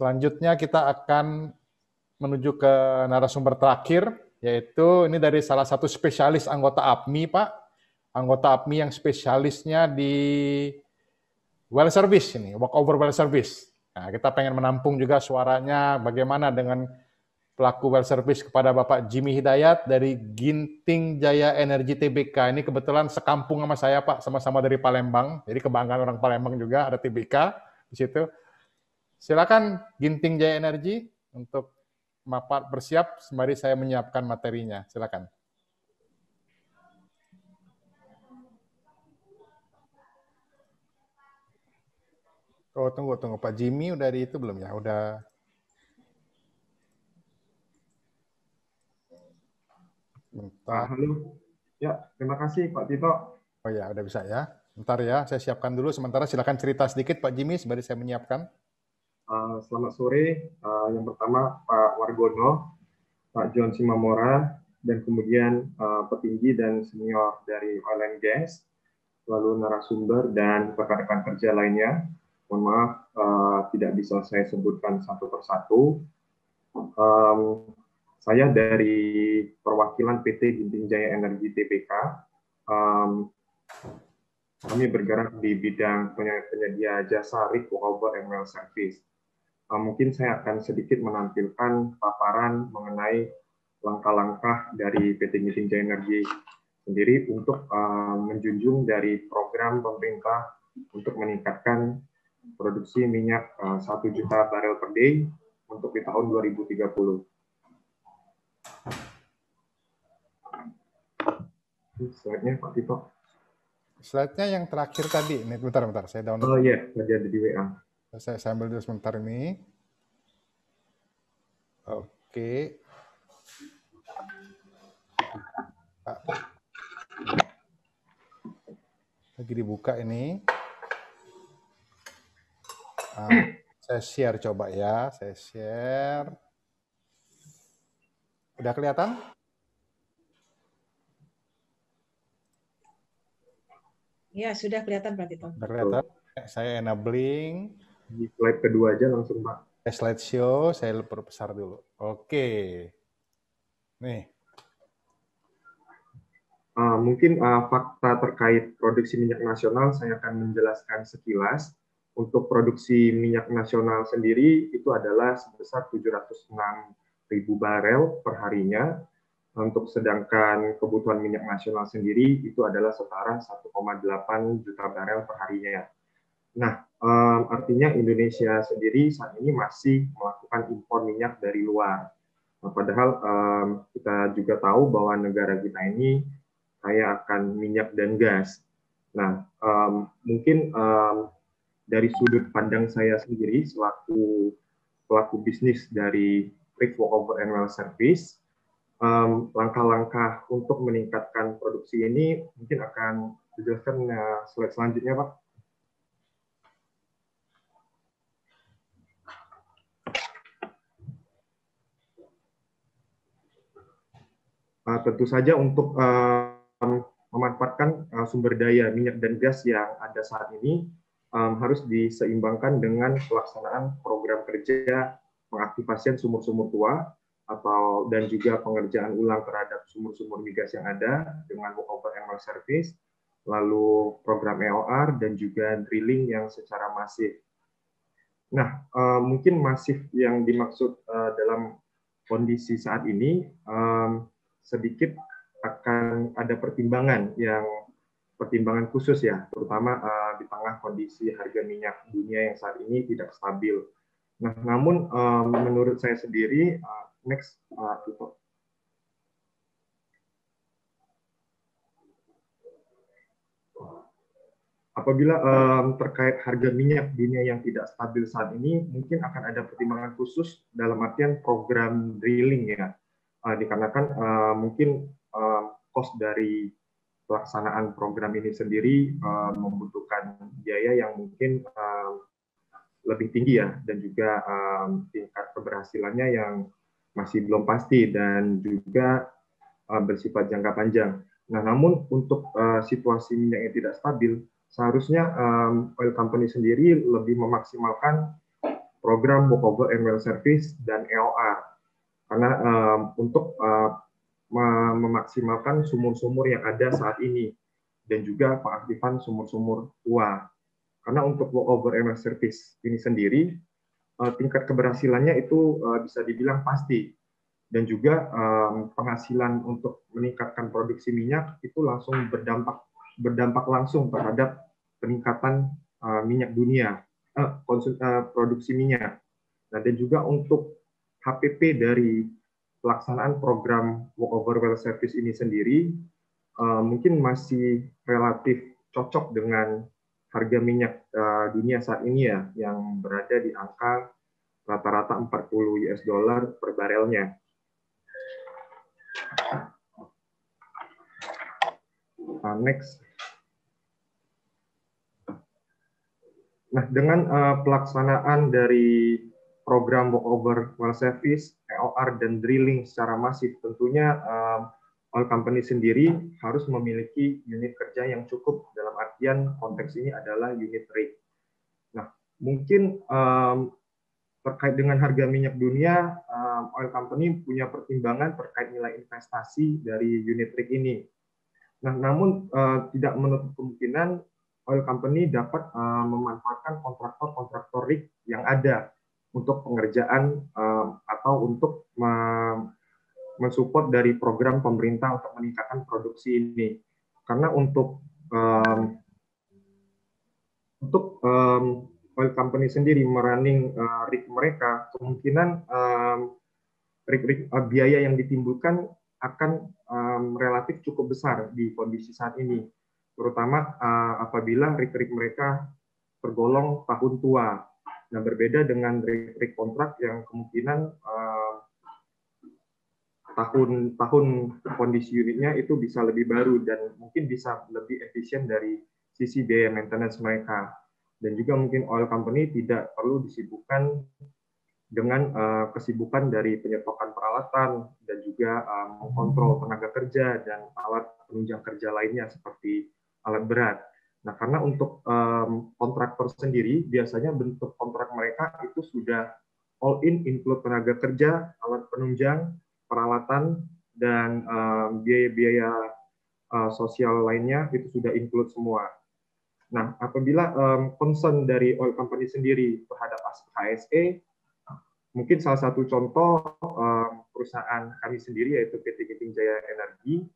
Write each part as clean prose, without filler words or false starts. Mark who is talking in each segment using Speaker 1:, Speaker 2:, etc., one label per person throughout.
Speaker 1: Selanjutnya kita akan menuju ke narasumber terakhir, yaitu ini dari salah satu spesialis anggota APMI, Pak. Anggota APMI yang spesialisnya di well service ini, walk over well service. Nah, kita pengen menampung juga suaranya bagaimana dengan pelaku well service kepada Bapak Jimmy Hidayat dari Ginting Jaya Energi Tbk. Ini kebetulan sekampung sama saya, Pak, sama-sama dari Palembang. Jadi kebanggaan orang Palembang juga ada Tbk di situ. Silakan Ginting Jaya Energi untuk bersiap sembari saya menyiapkan materinya. Silakan. Oh, tunggu. Pak Jimmy udah di itu belum ya? Udah. Bentar.
Speaker 2: Halo. Ya, terima kasih Pak Tito.
Speaker 1: Oh ya, udah bisa ya. Bentar ya, saya siapkan dulu. Sementara silakan cerita sedikit Pak Jimmy sembari saya menyiapkan.
Speaker 2: Selamat sore. Yang pertama Pak Wargono, Pak John Simamora, dan kemudian petinggi dan senior dari Oil and Gas, lalu narasumber dan rekan-rekan kerja lainnya. Mohon maaf tidak bisa saya sebutkan satu persatu. Saya dari perwakilan PT Ginting Jaya Energi Tbk. Kami bergerak di bidang penyedia jasa rig walkover and well service. Mungkin saya akan sedikit menampilkan paparan mengenai langkah-langkah dari PT Ginting Jaya Energi sendiri untuk menjunjung dari program pemerintah untuk meningkatkan produksi minyak 1 juta barel per day untuk di tahun 2030. Slide-nya Pak Tito.
Speaker 1: Slide-nya yang terakhir tadi. Ini bentar, saya download.
Speaker 2: Oh iya, tadi ada di WA.
Speaker 1: Saya ambil dulu sebentar ini. Oke. Lagi dibuka ini. Saya share coba ya. Saya share. Udah kelihatan?
Speaker 3: Ya, sudah kelihatan Pak Tito.
Speaker 1: Udah kelihatan. Saya enabling.
Speaker 2: Di slide kedua aja langsung Pak.
Speaker 1: Slideshow, saya perbesar dulu. Oke. Nih.
Speaker 2: Mungkin fakta terkait produksi minyak nasional saya akan menjelaskan sekilas. Untuk produksi minyak nasional sendiri itu adalah sebesar 706.000 barel per harinya. Untuk sedangkan kebutuhan minyak nasional sendiri itu adalah setara 1,8 juta barel per harinya. Nah, artinya Indonesia sendiri saat ini masih melakukan impor minyak dari luar. Nah, padahal kita juga tahu bahwa negara kita ini kaya akan minyak dan gas. Nah, mungkin dari sudut pandang saya sendiri selaku pelaku bisnis dari rig walkover and well service, langkah-langkah untuk meningkatkan produksi ini mungkin akan dijelaskan slide selanjutnya, Pak. Tentu saja untuk memanfaatkan sumber daya minyak dan gas yang ada saat ini harus diseimbangkan dengan pelaksanaan program kerja pengaktifasian sumur-sumur tua dan juga pengerjaan ulang terhadap sumur-sumur migas yang ada dengan walkover and well service, lalu program EOR dan juga drilling yang secara masif. Nah, mungkin masif yang dimaksud dalam kondisi saat ini sedikit akan ada pertimbangan khusus ya, terutama di tengah kondisi harga minyak dunia yang saat ini tidak stabil. Nah, namun menurut saya sendiri, next, apabila terkait harga minyak dunia yang tidak stabil saat ini, mungkin akan ada pertimbangan khusus dalam artian program drilling ya, dikarenakan mungkin cost dari pelaksanaan program ini sendiri membutuhkan biaya yang mungkin lebih tinggi ya, dan juga tingkat keberhasilannya yang masih belum pasti dan juga bersifat jangka panjang. Nah, namun untuk situasi minyak yang tidak stabil, seharusnya oil company sendiri lebih memaksimalkan program Workover and Well Service dan EOR. Karena untuk memaksimalkan sumur-sumur yang ada saat ini dan juga pengaktifan sumur-sumur tua. Karena untuk Workover and Well Service ini sendiri tingkat keberhasilannya itu bisa dibilang pasti, dan juga penghasilan untuk meningkatkan produksi minyak itu langsung berdampak langsung terhadap peningkatan minyak dunia, produksi minyak. Nah, dan juga untuk HPP dari pelaksanaan program Workover Well Service ini sendiri mungkin masih relatif cocok dengan harga minyak dunia saat ini ya, yang berada di angka rata-rata 40 US dollar per barelnya. Next. Nah, dengan pelaksanaan dari program Workover Well Service, EOR, dan drilling secara masif, tentunya oil company sendiri harus memiliki unit kerja yang cukup, dalam artian konteks ini adalah unit rig. Nah, mungkin terkait dengan harga minyak dunia, oil company punya pertimbangan terkait nilai investasi dari unit rig ini. Nah, namun tidak menutup kemungkinan oil company dapat memanfaatkan kontraktor rig yang ada untuk pengerjaan atau untuk mensupport dari program pemerintah untuk meningkatkan produksi ini. Karena untuk oil company sendiri merunning rig mereka, kemungkinan biaya yang ditimbulkan akan relatif cukup besar di kondisi saat ini, terutama apabila rig mereka tergolong tahun tua. Nah, berbeda dengan rig kontrak yang kemungkinan tahun kondisi unitnya itu bisa lebih baru dan mungkin bisa lebih efisien dari sisi biaya maintenance mereka. Dan juga mungkin oil company tidak perlu disibukkan dengan kesibukan dari penyetokan peralatan dan juga mengontrol tenaga kerja dan alat penunjang kerja lainnya seperti alat berat. Nah, karena untuk kontraktor sendiri, biasanya bentuk kontrak mereka itu sudah all in, include tenaga kerja, alat penunjang, peralatan, dan biaya-biaya sosial lainnya itu sudah include semua. Nah, apabila concern dari oil company sendiri terhadap HSE, mungkin salah satu contoh perusahaan kami sendiri yaitu PT Genting Jaya Energi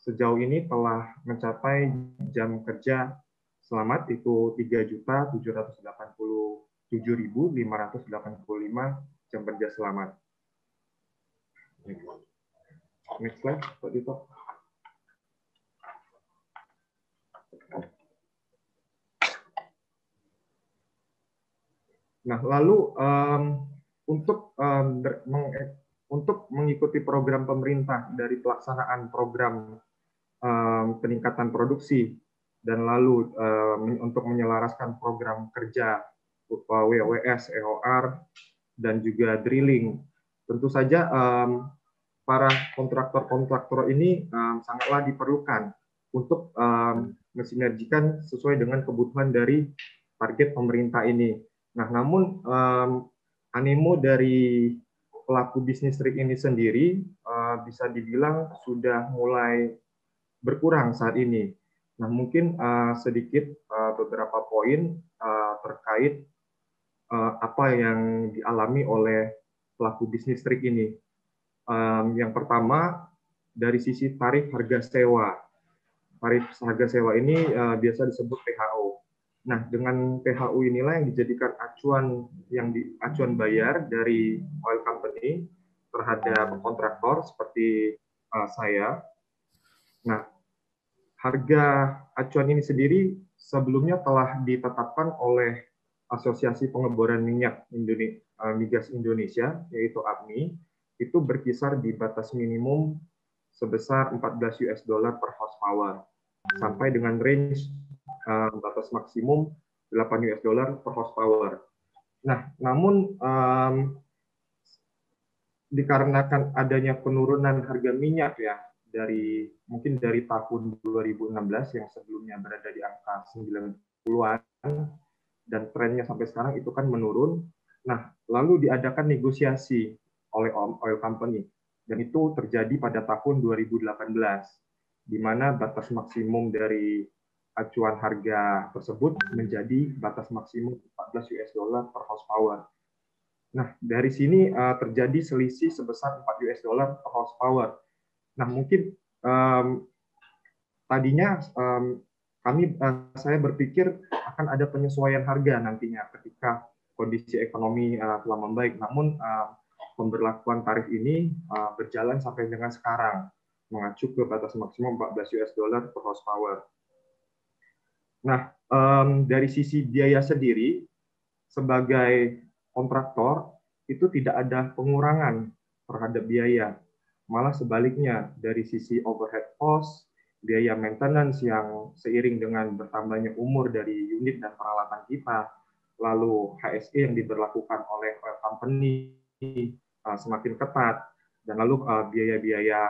Speaker 2: sejauh ini telah mencapai jam kerja selamat itu 3.787.585 jam kerja selamat. Next slide, Pak Dito. Nah, lalu untuk mengikuti program pemerintah dari pelaksanaan program peningkatan produksi dan lalu untuk menyelaraskan program kerja berupa WWS, EOR, dan juga drilling, tentu saja para kontraktor ini sangatlah diperlukan untuk mensinergikan sesuai dengan kebutuhan dari target pemerintah ini. Nah, namun animo dari pelaku bisnis rig ini sendiri bisa dibilang sudah mulai berkurang saat ini. Nah, mungkin sedikit beberapa poin terkait apa yang dialami oleh pelaku bisnis rig ini. Yang pertama, dari sisi tarif harga sewa. Tarif harga sewa ini biasa disebut PHO. Nah, dengan PHU inilah yang dijadikan acuan bayar dari oil company terhadap kontraktor seperti saya. Nah, harga acuan ini sendiri sebelumnya telah ditetapkan oleh Asosiasi Pengeboran Minyak Migas Indonesia, yaitu APMI, itu berkisar di batas minimum sebesar 14 US dollar per horsepower, sampai dengan range batas maksimum 8 US dollar per horsepower. Nah, namun dikarenakan adanya penurunan harga minyak ya mungkin dari tahun 2016 yang sebelumnya berada di angka 90-an dan trennya sampai sekarang itu kan menurun. Nah, lalu diadakan negosiasi oleh oil company, dan itu terjadi pada tahun 2018, di mana batas maksimum dari acuan harga tersebut menjadi batas maksimum 14 US dollar per horsepower. Nah, dari sini terjadi selisih sebesar 4 US dollar per horsepower. Nah, mungkin tadinya saya berpikir akan ada penyesuaian harga nantinya ketika kondisi ekonomi telah membaik. Namun pemberlakuan tarif ini berjalan sampai dengan sekarang, mengacu ke batas maksimum 14 US dollar per horsepower. Nah, dari sisi biaya sendiri, sebagai kontraktor itu tidak ada pengurangan terhadap biaya. Malah sebaliknya, dari sisi overhead cost, biaya maintenance yang seiring dengan bertambahnya umur dari unit dan peralatan kita, lalu HSE yang diberlakukan oleh oil company semakin ketat, dan lalu biaya-biaya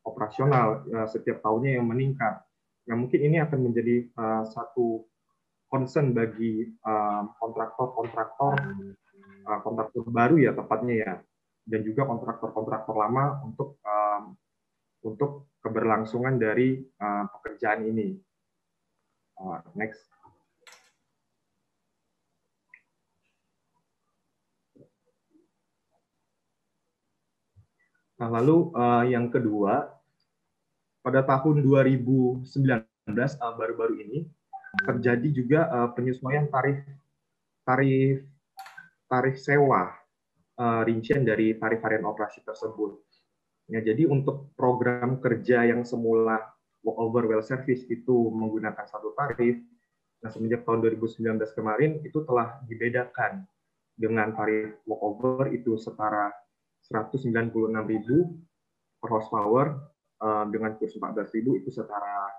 Speaker 2: operasional setiap tahunnya yang meningkat. Nah, mungkin ini akan menjadi satu concern bagi kontraktor baru ya tepatnya ya, dan juga kontraktor lama untuk keberlangsungan dari pekerjaan ini. Next. Nah, lalu yang kedua, pada tahun 2019 baru-baru ini terjadi juga penyesuaian tarif sewa rincian dari tarif harian operasi tersebut. Ya, jadi untuk program kerja yang semula walkover well service itu menggunakan satu tarif, nah semenjak tahun 2019 kemarin itu telah dibedakan dengan tarif walkover itu setara 196.000 per horsepower, dengan kurs 14.000 itu setara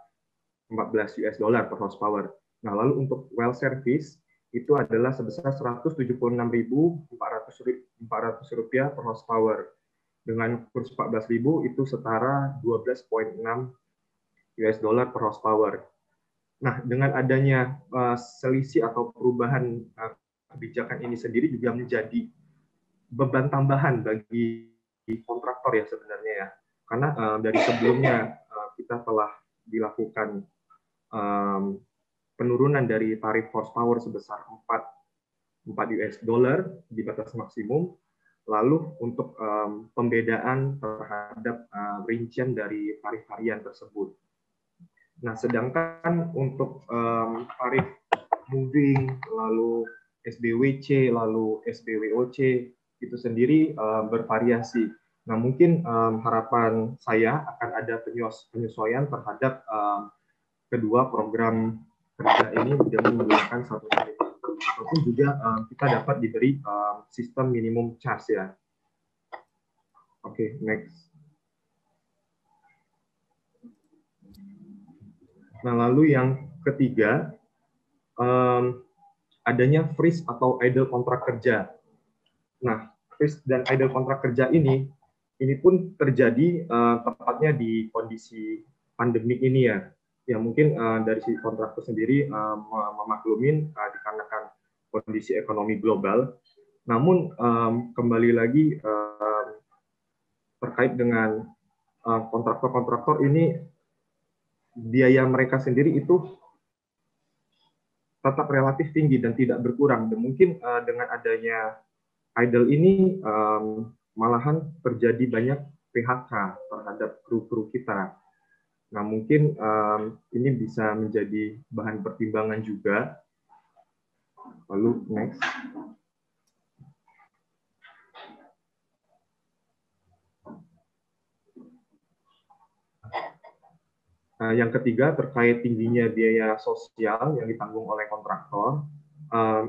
Speaker 2: 14 US dollar per horsepower. Nah, lalu untuk well service itu adalah sebesar 176.400 rupiah per horsepower. Dengan kurs 14.000 itu setara 12,6 US dollar per horsepower. Nah, dengan adanya selisih atau perubahan kebijakan ini sendiri juga menjadi beban tambahan bagi kontraktor ya sebenarnya ya. Karena dari sebelumnya kita telah dilakukan penurunan dari tarif horsepower sebesar 4 US dollar di batas maksimum. Lalu untuk pembedaan terhadap rincian dari tarif harian tersebut. Nah, sedangkan untuk tarif moving, lalu SBWC, lalu SBWOC itu sendiri bervariasi. Nah, mungkin harapan saya akan ada penyesuaian terhadap kedua program kerja ini dengan menggunakan satu tarif, ataupun juga kita dapat diberi sistem minimum charge ya. Oke, next. Nah, lalu yang ketiga, adanya freeze atau idle kontrak kerja. Nah, freeze dan idle kontrak kerja ini pun terjadi tepatnya di kondisi pandemik ini ya. Ya mungkin dari si kontraktor sendiri memaklumin dikarenakan kondisi ekonomi global. Namun kembali lagi terkait dengan kontraktor ini, biaya mereka sendiri itu tetap relatif tinggi dan tidak berkurang. Dan mungkin dengan adanya idle ini malahan terjadi banyak PHK terhadap kru-kru kita. Nah, mungkin ini bisa menjadi bahan pertimbangan juga. Lalu next. Yang ketiga terkait tingginya biaya sosial yang ditanggung oleh kontraktor.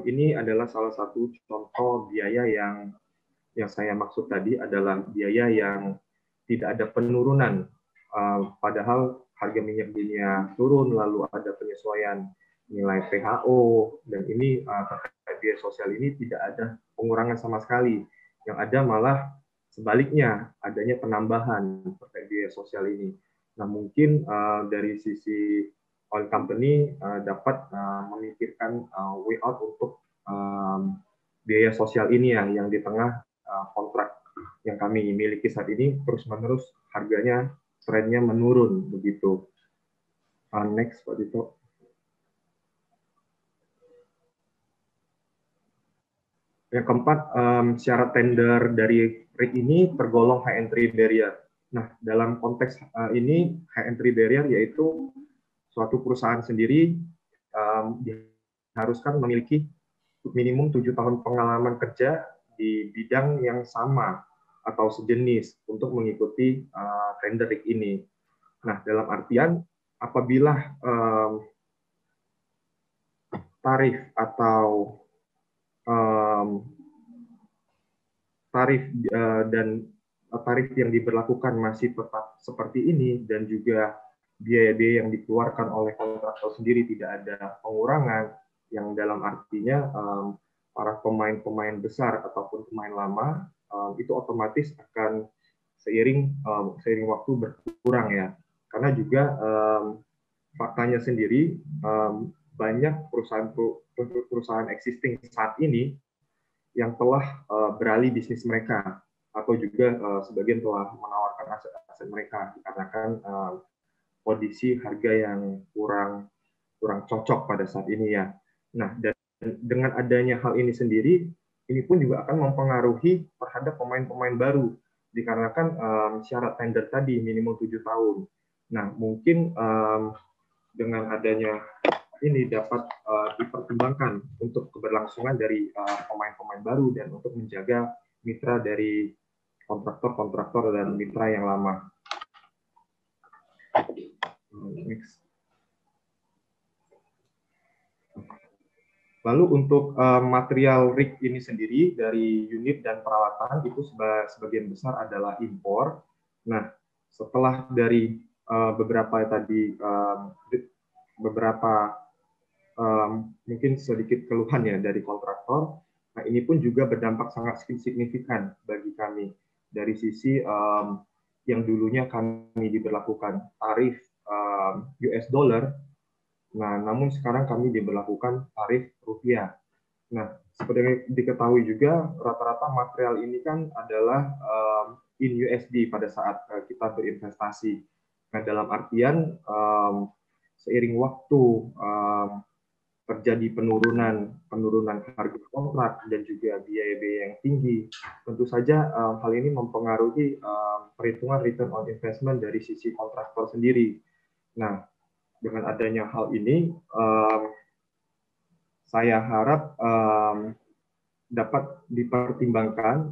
Speaker 2: Ini adalah salah satu contoh biaya yang saya maksud tadi adalah biaya yang tidak ada penurunan, padahal harga minyak dunia turun, lalu ada penyesuaian nilai PHO, dan ini terkait biaya sosial ini tidak ada pengurangan sama sekali. Yang ada malah sebaliknya, adanya penambahan terkait biaya sosial ini. Nah, mungkin dari sisi oil company dapat memikirkan way out untuk biaya sosial ini ya, yang di tengah kontrak yang kami miliki saat ini terus-menerus harganya trennya menurun begitu. Next, Pak Dito. Yang keempat, syarat tender dari RIC ini tergolong high entry barrier. Nah, dalam konteks ini, high entry barrier yaitu suatu perusahaan sendiri diharuskan memiliki minimum 7 tahun pengalaman kerja di bidang yang sama atau sejenis untuk mengikuti tender RIC ini. Nah, dalam artian apabila tarif atau tarif yang diberlakukan masih tetap seperti ini dan juga biaya-biaya yang dikeluarkan oleh kontraktor sendiri tidak ada pengurangan, yang dalam artinya para pemain-pemain besar ataupun pemain lama itu otomatis akan seiring waktu berkurang ya, karena juga faktanya sendiri banyak perusahaan existing saat ini yang telah beralih bisnis mereka atau juga sebagian telah menawarkan aset-aset mereka dikarenakan kondisi harga yang kurang cocok pada saat ini ya. Nah, dan dengan adanya hal ini sendiri, ini pun juga akan mempengaruhi terhadap pemain-pemain baru dikarenakan syarat tender tadi minimum 7 tahun. Nah, mungkin dengan adanya ini dapat dipertimbangkan untuk keberlangsungan dari pemain-pemain baru dan untuk menjaga mitra dari kontraktor dan mitra yang lama. Next. Lalu untuk material RIC ini sendiri dari unit dan peralatan itu sebagian besar adalah impor. Nah, setelah dari beberapa mungkin sedikit keluhan ya dari kontraktor. Nah, ini pun juga berdampak sangat signifikan bagi kami dari sisi yang dulunya kami diberlakukan tarif US dollar. Nah, namun sekarang kami diberlakukan tarif rupiah. Nah, seperti diketahui juga rata-rata material ini kan adalah in USD pada saat kita berinvestasi. Nah, dalam artian seiring waktu terjadi penurunan harga kontrak dan juga biaya-biaya yang tinggi, tentu saja hal ini mempengaruhi perhitungan return on investment dari sisi kontraktor sendiri. Nah, dengan adanya hal ini, saya harap dapat dipertimbangkan,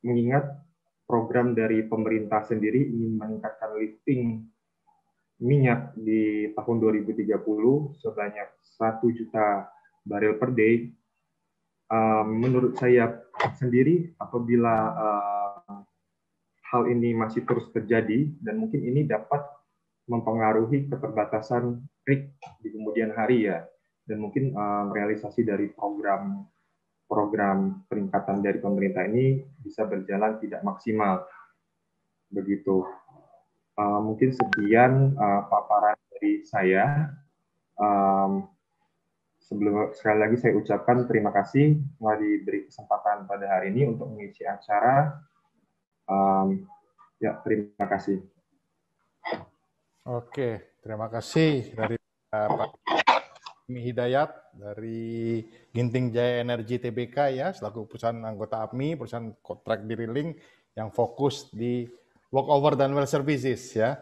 Speaker 2: mengingat program dari pemerintah sendiri ingin meningkatkan lifting minyak di tahun 2030 sebanyak 1 juta barel per day. Menurut saya sendiri, apabila hal ini masih terus terjadi, dan mungkin ini dapat mempengaruhi keterbatasan RIC di kemudian hari ya, dan mungkin realisasi dari program peningkatan dari pemerintah ini bisa berjalan tidak maksimal. Begitu. Mungkin sekian paparan dari saya. Sekali lagi saya ucapkan terima kasih telah diberi kesempatan pada hari ini untuk mengisi acara. Ya, terima kasih.
Speaker 1: Oke, terima kasih dari Pak Hidayat dari Ginting Jaya Energi Tbk ya, selaku perusahaan anggota APMI, perusahaan kontrak drilling yang fokus di workover dan well services ya.